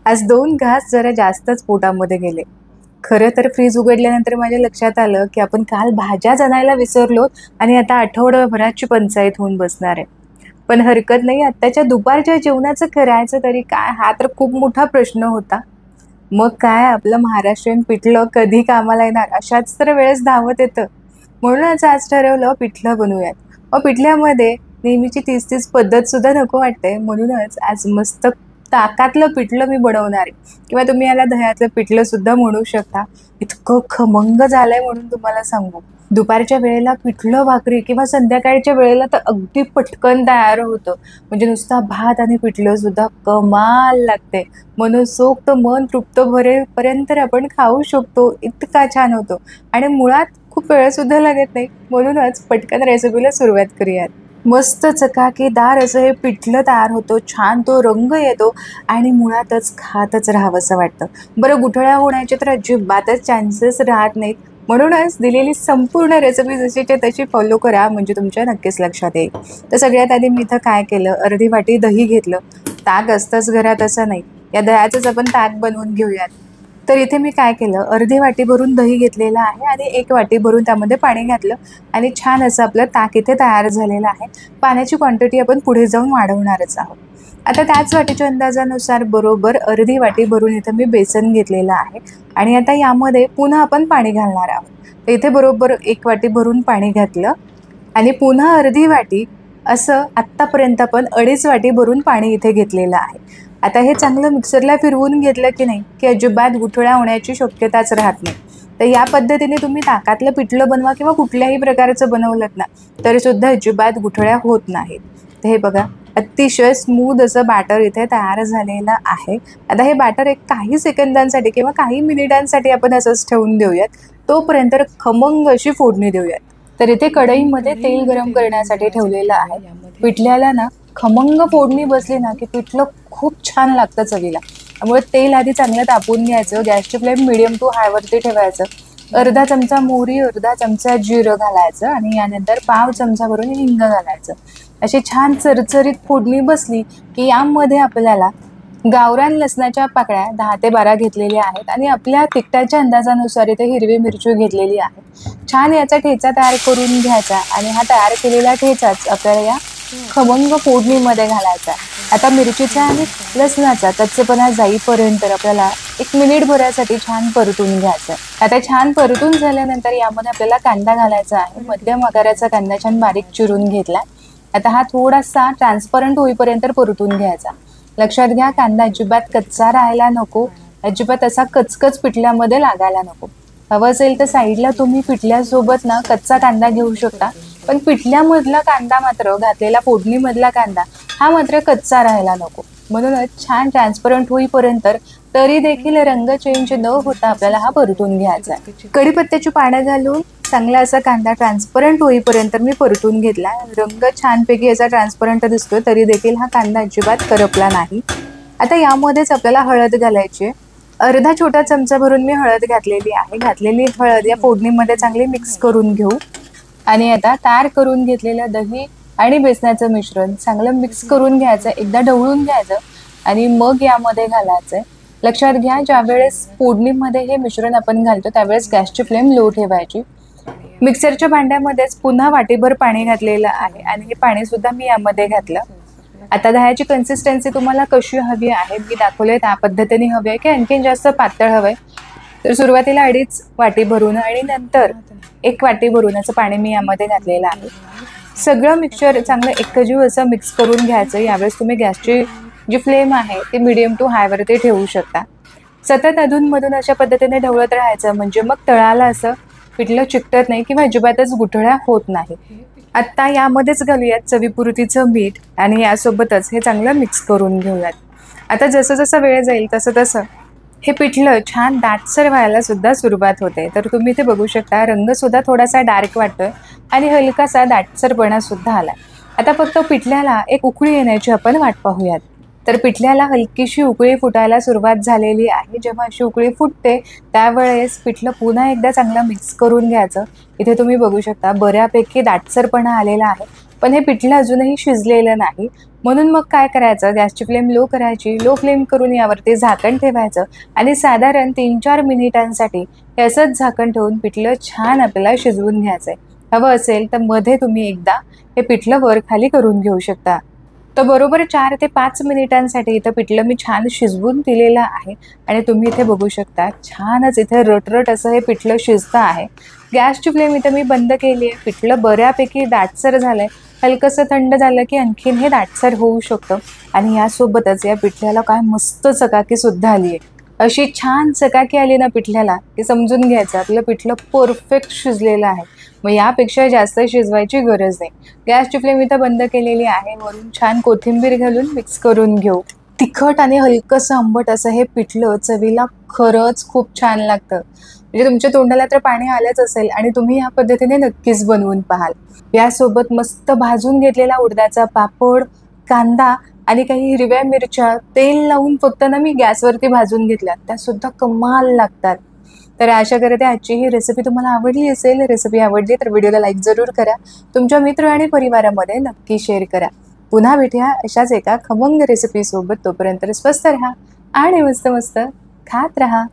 आज 2 घास जरा जास्तच पोटामध्ये गेले. खरं तर फ्रीज उघडल्यानंतर माझ्या लक्षात आलं, की आपण काल भाज्याच आणायला विसरलो आणि आता आठवडाभराची पंचाईत होऊन बसणार आहे. पण हरकत नाही, आत्ताच्या दुपारच्या जेवणाचं करायचं तरी काय? हा तर खूप मोठा प्रश्न होता. मग काय आपलं महाराष्ट्रीयन पिठलं कधी कामाला येणार अशाच तर वेळेस धावत येतं. म्हणूनच आज ठरवलं पिठलं बनवूयात. मग पिठल्यामध्ये नेहमीची तीच-तीच पद्धत सुद्धा नको वाटते. म्हणूनच आज मस्त ताकातलं पिठलं मी बनवणार आहे किंवा तुम्ही याला दह्यातलं पिठलं सुद्धा म्हणू शकता. इतकं खमंग झालंय म्हणून तुम्हाला सांगू. दुपारच्या वेळेला पिठलं भाकरी किंवा संध्याकाळच्या वेळेला तर अगदी पटकन तयार होतं. म्हणजे नुसता भात आणि पिठलं सुद्धा कमाल लागते. मनसोक्त मन तृप्त भरेपर्यंत आपण खाऊ शकतो. इतका छान होतो आणि मुळात खूप वेळ सुद्धा लागत नाही. म्हणूनच पटकन रेसिपीला सुरुवात करूयात. मस्त चकाकीदार असं हे पिठलं तयार होतं. छान तो रंग येतो आणि मुळातच खातच राहावंसं वाटतं. बरं गुठळ्या होण्याचे तर अजिबातच चान्सेस राहत नाहीत. म्हणूनच दिलेली संपूर्ण रेसिपी जशीच्या तशी फॉलो करा म्हणजे तुमच्या नक्कीच लक्षात येईल. तर सगळ्यात आधी मी इथं काय केलं, अर्धी वाटी दही घेतलं. ताक असतंच घरात असं नाही. या दह्याचंच आपण ताक बनवून घेऊयात. तर इथे मी काय केलं, अर्धी वाटी भरून दही घेतलेलं आहे आणि 1 वाटी भरून त्यामध्ये पाणी घातलं आणि छान असं आपलं ताक इथे तयार झालेलं आहे. पाण्याची क्वांटिटी आपण पुढे जाऊन वाढवणारच आहोत. आता त्याच वाटीच्या अंदाजानुसार बरोबर अर्धी वाटी भरून इथं मी बेसन घेतलेलं आहे आणि आता यामध्ये पुन्हा आपण पाणी घालणार आहोत. तर इथे बरोबर 1 वाटी भरून पाणी घातलं आणि पुन्हा अर्धी वाटी असं आत्तापर्यंत आपण 2.5 वाटी भरून पाणी इथे घेतलेलं आहे. आता हे चांगलं मिक्सरला फिरवून घेतलं की नाही की अजिबात गुठळ्या होण्याची शक्यताच राहत नाही. तर या पद्धतीने तुम्ही ताकातलं पिठलं बनवा किंवा कुठल्याही प्रकारचं बनवलं ना तरी सुद्धा अजिबात गुठळ्या होत नाहीत. तर हे बघा अतिशय स्मूथ असं बॅटर इथे तयार झालेलं आहे. आता हे बॅटर एक काही सेकंदांसाठी किंवा काही मिनिटांसाठी आपण असंच ठेवून देऊयात. तोपर्यंत खमंग अशी फोडणी देऊयात. तर इथे कढईमध्ये तेल गरम करण्यासाठी ठेवलेलं आहे. पिठल्याला ना खमंग फोडणी बसली ना की पिठलं खूप छान लागतं चवीला. त्यामुळे तेल आधी चांगलं तापून घ्यायचं. गॅसची फ्लेम मिडियम टू हायवरती ठेवायचं. अर्धा चमचा मोहरी, अर्धा चमचा जिरं घालायचं आणि यानंतर पाव चमचा भरून हिंग घालायचं. अशी छान चरचरीत फोडणी बसली की यामध्ये आपल्याला गावरान लसणाच्या पाकळ्या 10 ते 12 घेतलेल्या आहेत आणि आपल्या तिखटाच्या अंदाजानुसार इथे हिरवी मिरची घेतलेली आहे. छान याचा ठेचा तयार करून घ्यायचा आणि हा तयार केलेला ठेचाच आपल्याला या खमंग फोडणीमध्ये घालायचा. आता मिरचीचा आणि लसणाचा कच्चेपणा जाईपर्यंत आपल्याला 1 मिनिट भरासाठी छान परतून घ्यायचं. आता छान परतून झाल्यानंतर यामध्ये आपल्याला कांदा घालायचा आहे. मध्यम आकाराचा कांदा छान बारीक चिरून घेतला. आता हा थोडासा ट्रान्सपरंट होईपर्यंत परतून घ्यायचा. लक्षात घ्या कांदा अजिबात कच्चा राहायला नको. अजिबात असा कचकच पिठल्यामध्ये लागायला नको. हवं असेल तर साईडला तुम्ही पिठल्यासोबत ना कच्चा कांदा घेऊ शकता. पण पिठल्यामधला कांदा मात्र घातलेला फोडणीमधला कांदा हा मात्र कच्चा राहायला नको. म्हणूनच छान ट्रान्सपरंट होईपर्यंत तरी देखील रंग चेंज न होता आपल्याला हा परतून घ्यायचा. कढीपत्त्याची पानं घालून चांगला असा कांदा ट्रान्सपरंट होईपर्यंत मी परतून घेतला. रंग छानपैकी असा ट्रान्सपरंट दिसतोय तरी देखील हा कांदा अजिबात करपला नाही. आता यामध्येच आपल्याला हळद घालायची. अर्धा छोटा चमचा भरून मी हळद घातलेली आहे. घातलेली हळद या फोडणीमध्ये चांगली मिक्स करून घेऊ आणि आता तयार करून घेतलेलं दही आणि बेसनाचं मिश्रण चांगलं मिक्स करून घ्यायचं. एकदा ढवळून घ्यायचं आणि मग यामध्ये घालायचंय. लक्षात घ्या ज्यावेळेस फोडणीमध्ये हे मिश्रण आपण घालतो त्यावेळेस गॅसची फ्लेम लो ठेवायची. मिक्सरच्या भांड्यामध्येच पुन्हा वाटीभर पाणी घातलेलं आहे आणि हे पाणी सुद्धा मी यामध्ये घातलं. आता दह्याची कन्सिस्टन्सी तुम्हाला कशी हवी आहे मी दाखवले त्या पद्धतीने हवी आहे की आणखीन जास्त पातळ हवंय. तर सुरुवातीला 2.5 वाटी भरून आणि नंतर 1 वाटी भरून असं पाणी मी यामध्ये घातलेलं आहे. सगळं मिक्सचर चांगलं एकजीव असं मिक्स करून घ्यायचं. यावेळेस तुम्ही गॅसची जी फ्लेम आहे ती मिडियम टू हायवरती ठेवू शकता. सतत अधूनमधून अशा पद्धतीने ढवळत राहायचं म्हणजे मग तळाला असं पिठलं चिकटत नाही किंवा अजिबातच गुठळ्या होत नाही. आत्ता यामध्येच घालूयात चवीपुरतीचं मीठ आणि यासोबतच हे चांगलं मिक्स करून घेऊयात. आता जसं जसं वेळ जाईल तसं तसं हे पिठलं छान दाटसर व्हायला सुद्धा सुरुवात होते. तर तुम्ही इथे बघू शकता रंग सुद्धा थोडासा डार्क वाटतोय आणि हलकासा दाटसरपणा सुद्धा आलाय. आता फक्त पिठल्याला एक उकळी येण्याची आपण वाट पाहूयात. तर पिठल्याला हलकीशी उकळी फुटायला सुरुवात झालेली आहे. जेव्हा अशी उकळी फुटते त्यावेळेस पिठलं पुन्हा एकदा चांगलं मिक्स करून घ्यायचं. इथे तुम्ही बघू शकता बऱ्यापैकी दाटसरपणा आलेला आहे. पण हे पिठलं अजूनही शिजलेलं नाही. म्हणून मग काय करायचं, गॅसची फ्लेम लो करायची. लो फ्लेम करून यावरती झाकण ठेवायचं आणि साधारण 3-4 मिनिटांसाठी हे असंच झाकण ठेवून पिठलं छान आपल्याला शिजवून घ्यायचं आहे. हवं असेल तर मध्ये तुम्ही एकदा हे पिठलं वर खाली करून घेऊ शकता. तर बरोबर 4 ते 5 मिनिटांसाठी इथं पिठलं मी छान शिजवून दिलेलं आहे आणि तुम्ही इथे बघू शकता छानच इथे रटरट असं हे पिठलं शिजतं आहे. गॅसची फ्लेम इथं मी बंद केली आहे. पिठलं बऱ्यापैकी दाटसर झालंय. हलकंसं थंड झालं की आणखीन हे दाटसर होऊ शकतं आणि यासोबतच या पिठल्याला काय मस्त चकाकीसुद्धा आली आहे. अशी छान चकाकी आली ना पिठल्याला की समजून घ्यायचं आपलं पिठलं परफेक्ट शिजलेलं आहे. मग यापेक्षा जास्त शिजवायची गरज नाही. गॅसची फ्लेम इथं बंद केलेली आहे. वरून छान कोथिंबीर घालून मिक्स करून घेऊ. तिखट आणि हलकंसं आंबट असं हे पिठलं चवीला खरंच खूप छान लागतं. म्हणजे तुमच्या तोंडाला तर पाणी आलंच असेल आणि तुम्ही या पद्धतीने नक्कीच बनवून पाहाल. यासोबत मस्त भाजून घेतलेला उडदाचा पापड, कांदा आणि काही हिरव्या मिरच्या तेल लावून फक्त ना मी गॅसवरती भाजून घेतल्या. त्यासुद्धा कमाल लागतात. तर आशा करते आजची ही रेसिपी तुम्हाला आवडली असेल. रेसिपी आवडली तर व्हिडिओला लाईक जरूर करा. तुमच्या मित्र आणि परिवारामध्ये नक्की शेअर करा. पुन्हा भेटूया अशाच एका खमंग रेसिपीसोबत. तोपर्यंत स्वस्त राहा आणि मस्त मस्त खात राहा.